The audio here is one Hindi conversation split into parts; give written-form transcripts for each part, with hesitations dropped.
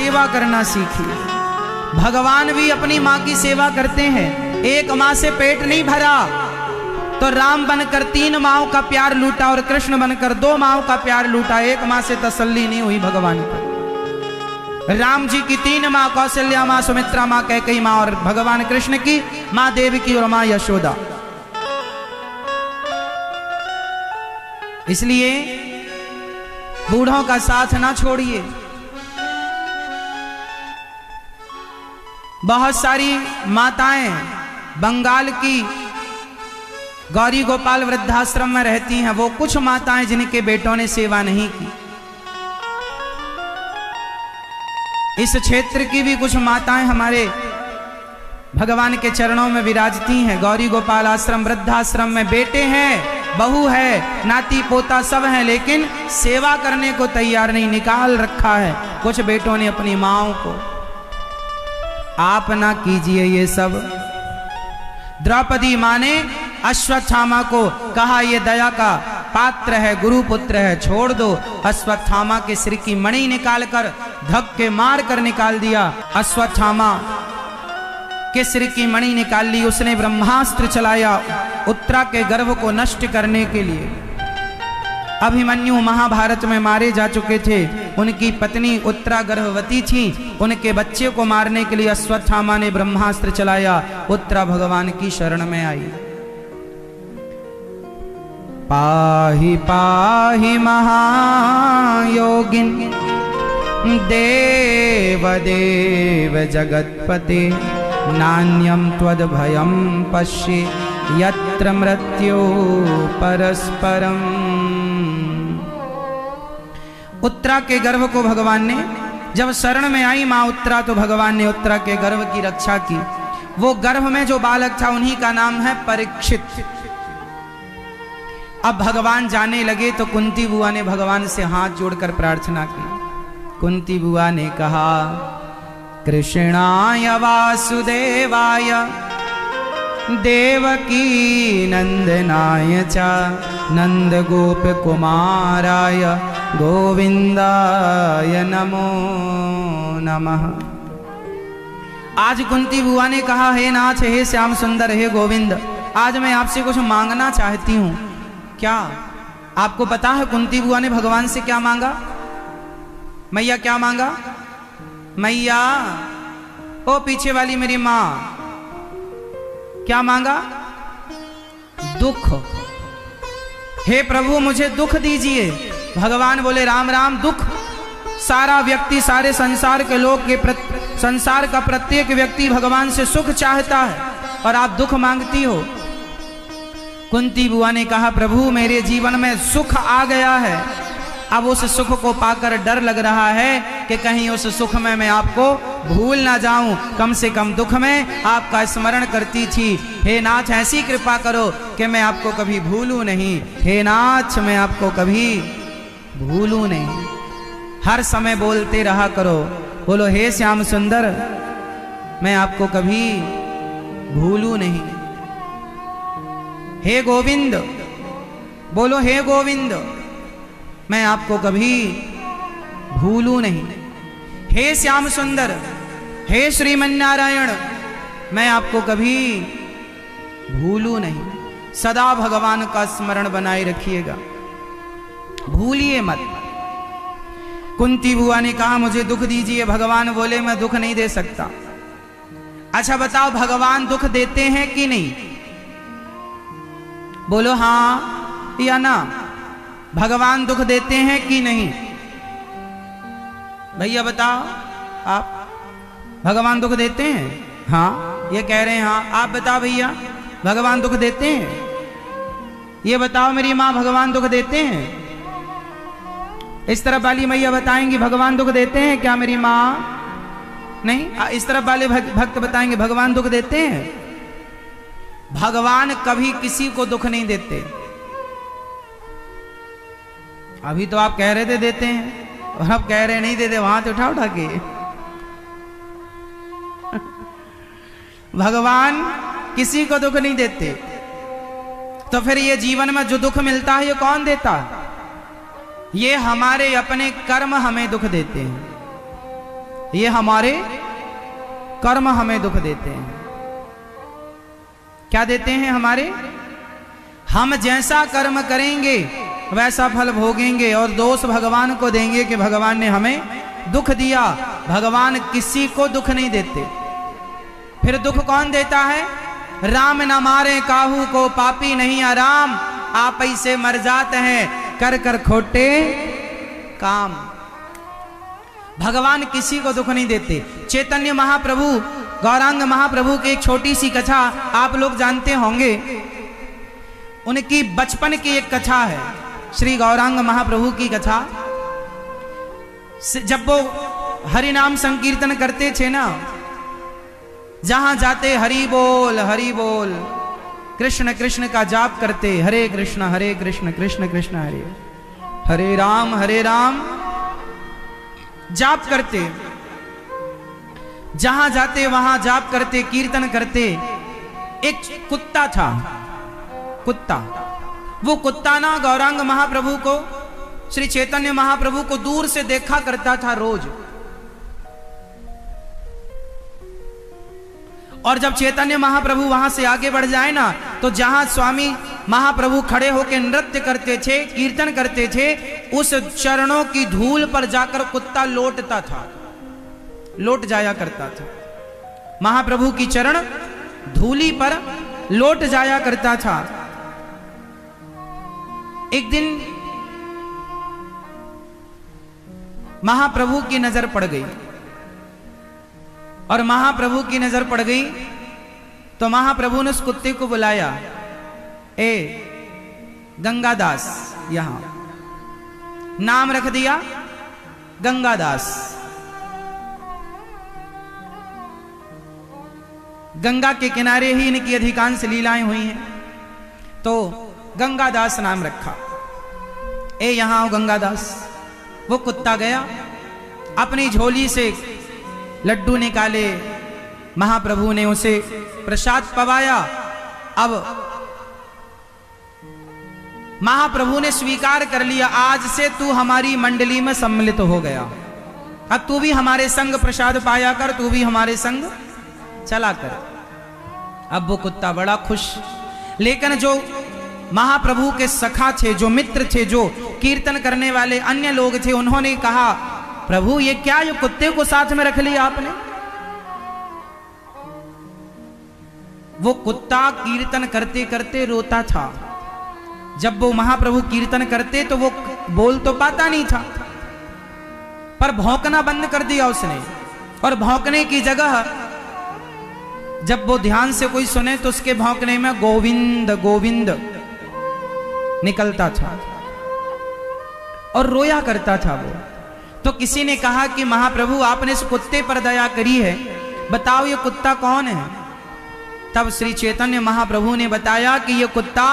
सेवा करना सीखिए। भगवान भी अपनी माँ की सेवा करते हैं। एक माँ से पेट नहीं भरा तो राम बनकर 3 माँओं का प्यार लूटा और कृष्ण बनकर 2 माँओं का प्यार लूटा। एक माँ से तसल्ली नहीं हुई भगवान को। राम जी की 3 माँ, कौशल्या माँ, सुमित्रा माँ, कैकेयी माँ, और भगवान कृष्ण की माँ देवकी और माँ यशोदा। इसलिए बूढ़ों का साथ ना छोड़िए। बहुत सारी माताएं बंगाल की गौरी गोपाल वृद्धाश्रम में रहती हैं। वो कुछ माताएं जिनके बेटों ने सेवा नहीं की। इस क्षेत्र की भी कुछ माताएं हमारे भगवान के चरणों में विराजती हैं। गौरी गोपाल आश्रम वृद्धाश्रम में बेटे हैं, बहू है, नाती पोता सब हैं, लेकिन सेवा करने को तैयार नहीं। निकाल रखा है कुछ बेटों ने अपनी माँओं को। आप ना कीजिए ये सब। द्रौपदी माँ ने अश्वत्थामा को कहा ये दया का पात्र है, गुरुपुत्र है, छोड़ दो। अश्वत्थामा के सिर की मणि निकालकर धक्के मार कर निकाल दिया। अश्वत्थामा के सिर की मणि निकाल ली। उसने ब्रह्मास्त्र चलाया उत्तरा के गर्भ को नष्ट करने के लिए। अभिमन्यु महाभारत में मारे जा चुके थे। उनकी पत्नी उत्तरा गर्भवती थी। उनके बच्चे को मारने के लिए अश्वत्थामा ने ब्रह्मास्त्र चलाया। उत्तरा भगवान की शरण में आई। पाहि पाहि महायोगिन देव देव जगत्पते नान्यं त्वद्भयं पश्ये यत्र मृत्यो परस्परम। उत्तरा के गर्भ को भगवान ने जब शरण में आई माँ उत्तरा, तो भगवान ने उत्तरा के गर्भ की रक्षा की। वो गर्भ में जो बालक था उन्हीं का नाम है परीक्षित। अब भगवान जाने लगे तो कुंती बुआ ने भगवान से हाथ जोड़कर प्रार्थना की। कुंती बुआ ने कहा कृष्णाय वासुदेवाय देवकी नंदनाय च नंद गोप कुमाराय गोविंदाय नमो नमः। आज कुंती बुआ ने कहा हे नाथ, हे श्याम सुंदर, हे गोविंद, आज मैं आपसे कुछ मांगना चाहती हूँ। क्या आपको पता है कुंती बुआ ने भगवान से क्या मांगा? मैया क्या मांगा? मैया, ओ पीछे वाली मेरी माँ, क्या मांगा? दुख। हे प्रभु मुझे दुख दीजिए। भगवान बोले राम राम, दुख सारा व्यक्ति, सारे संसार के लोग के संसार का प्रत्येक व्यक्ति भगवान से सुख चाहता है और आप दुख मांगती हो। कुंती बुआ ने कहा प्रभु मेरे जीवन में सुख आ गया है। अब उस सुख को पाकर डर लग रहा है कि कहीं उस सुख में मैं आपको भूल ना जाऊं। कम से कम दुख में आपका स्मरण करती थी। हे नाथ ऐसी कृपा करो कि मैं आपको कभी भूलूं नहीं। हे नाथ मैं आपको कभी भूलूं नहीं। हर समय बोलते रहा करो, बोलो हे श्याम सुंदर मैं आपको कभी भूलूं नहीं। हे गोविंद, बोलो हे गोविंद मैं आपको कभी भूलूं नहीं। हे श्याम सुंदर, हे श्रीमन्नारायण मैं आपको कभी भूलूं नहीं। सदा भगवान का स्मरण बनाए रखिएगा, भूलिए मत। कुंती बुआ ने कहा मुझे दुख दीजिए। भगवान बोले मैं दुख नहीं दे सकता। अच्छा बताओ भगवान दुख देते हैं कि नहीं? बोलो हाँ या ना। भगवान दुख देते हैं कि नहीं? भैया बताओ आप, भगवान दुख देते हैं? हाँ ये कह रहे हैं हाँ। आप बताओ भैया भगवान दुख देते हैं? ये बताओ मेरी माँ भगवान दुख देते हैं? इस तरफ वाली मैया बताएंगी भगवान दुख देते हैं क्या मेरी माँ? नहीं। इस तरफ वाले भक्त बताएंगे भगवान दुख देते हैं। भगवान कभी किसी को दुख नहीं देते। अभी तो आप कह रहे थे देते हैं और अब कह रहे नहीं देते। वहां तो उठा के भगवान किसी को दुख नहीं देते। तो फिर ये जीवन में जो दुख मिलता है ये कौन देता है? ये हमारे अपने कर्म हमें दुख देते हैं। ये हमारे कर्म हमें दुख देते हैं। क्या देते हैं हमारे? हम जैसा कर्म करेंगे वैसा फल भोगेंगे, और दोष भगवान को देंगे कि भगवान ने हमें दुख दिया। भगवान किसी को दुख नहीं देते। फिर दुख कौन देता है? राम न मारे काहू को, पापी नहीं आराम, आप ऐसे मर जाते हैं कर कर खोटे काम। भगवान किसी को दुख नहीं देते। चैतन्य महाप्रभु, गौरांग महाप्रभु की एक छोटी सी कथा आप लोग जानते होंगे। उनकी बचपन की एक कथा है, श्री गौरांग महाप्रभु की कथा। जब वो हरि नाम संकीर्तन करते थे ना, जहां जाते हरि बोल कृष्ण कृष्ण का जाप करते, हरे कृष्ण कृष्ण कृष्ण हरे राम जाप करते। जहां जाते वहां जाप करते, कीर्तन करते। एक कुत्ता था, कुत्ता। वो कुत्ता ना गौरांग महाप्रभु को, श्री चैतन्य महाप्रभु को दूर से देखा करता था रोज। और जब चैतन्य महाप्रभु वहां से आगे बढ़ जाए ना, तो जहां स्वामी महाप्रभु खड़े होकर नृत्य करते थे, कीर्तन करते थे, उस चरणों की धूल पर जाकर कुत्ता लौटता था, लौट जाया करता था। महाप्रभु की चरण धूली पर लौट जाया करता था। एक दिन महाप्रभु की नजर पड़ गई, और महाप्रभु की नजर पड़ गई तो महाप्रभु ने उस कुत्ते को बुलाया, ए गंगादास, यहां नाम रख दिया गंगादास। गंगा के किनारे ही इनकी अधिकांश लीलाएं हुई हैं, तो गंगादास नाम रखा। ए यहां आओ गंगादास। वो कुत्ता गया, अपनी झोली से लड्डू निकाले, महाप्रभु ने उसे प्रसाद पवाया। अब महाप्रभु ने स्वीकार कर लिया, आज से तू हमारी मंडली में सम्मिलित हो गया, अब तू भी हमारे संग प्रसाद पाया कर, तू भी हमारे संग चला कर। अब वो कुत्ता बड़ा खुश। लेकिन जो महाप्रभु के सखा थे, जो मित्र थे, जो कीर्तन करने वाले अन्य लोग थे, उन्होंने कहा, प्रभु ये क्या, ये कुत्ते को साथ में रख लिया आपने? वो कुत्ता कीर्तन करते करते रोता था। जब वो महाप्रभु कीर्तन करते तो वो बोल तो पाता नहीं था, पर भौंकना बंद कर दिया उसने। और भौंकने की जगह जब वो ध्यान से कोई सुने तो उसके भौंकने में गोविंद गोविंद निकलता था, और रोया करता था वो। तो किसी ने कहा कि महाप्रभु आपने इस कुत्ते पर दया करी है, बताओ ये कुत्ता कौन है? तब श्री चैतन्य महाप्रभु ने बताया कि ये कुत्ता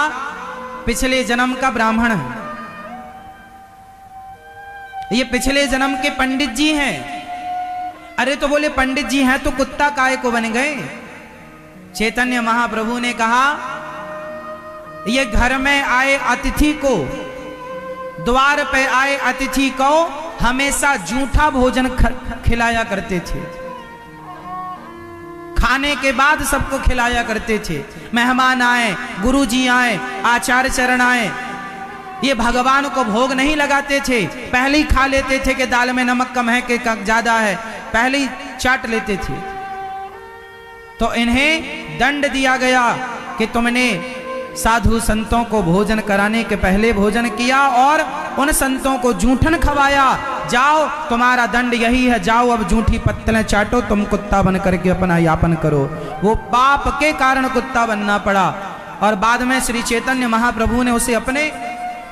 पिछले जन्म का ब्राह्मण है, ये पिछले जन्म के पंडित जी हैं। अरे तो बोले पंडित जी हैं तो कुत्ता काहे को बन गए? चैतन्य महाप्रभु ने कहा, ये घर में आए अतिथि को, द्वार पे आए अतिथि को हमेशा जूठा भोजन खिलाया करते थे। खाने के बाद सबको खिलाया करते थे। मेहमान आए, गुरुजी आए, आचार्य चरण आए, ये भगवान को भोग नहीं लगाते थे, पहले ही खा लेते थे कि दाल में नमक कम है कि ज्यादा है, पहले ही चाट लेते थे। तो इन्हें दंड दिया गया कि तुमने साधु संतों को भोजन कराने के पहले भोजन किया और उन संतों को जूठन खवाया। जाओ, तुम्हारा दंड यही है, जाओ अब जूठी पत्तलें चाटो, तुम कुत्ता बन करके अपना यापन करो। वो पाप के कारण कुत्ता बनना पड़ा। और बाद में श्री चैतन्य महाप्रभु ने उसे अपने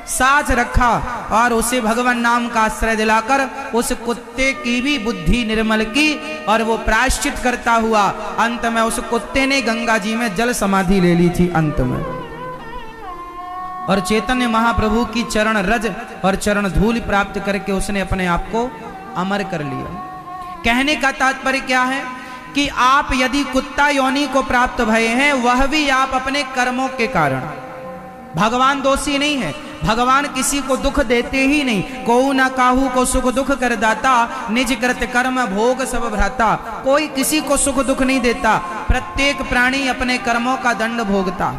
साथ रखा और उसे भगवान नाम का आश्रय दिलाकर उस कुत्ते की भी बुद्धि निर्मल की, और वो प्रायश्चित करता हुआ अंत में उस कुत्ते ने गंगा जी में जल समाधि ले ली थी अंत में। और चैतन्य महाप्रभु की चरण रज और चरण धूल प्राप्त करके उसने अपने आप को अमर कर लिया। कहने का तात्पर्य क्या है कि आप यदि कुत्ता योनि को प्राप्त भये हैं, वह भी आप अपने कर्मों के कारण। भगवान दोषी नहीं है, भगवान किसी को दुख देते ही नहीं। को न काहू को सुख दुख कर दाता, निज कृत कर्म भोग सब भ्राता। कोई किसी को सुख दुख नहीं देता, प्रत्येक प्राणी अपने कर्मों का दंड भोगता।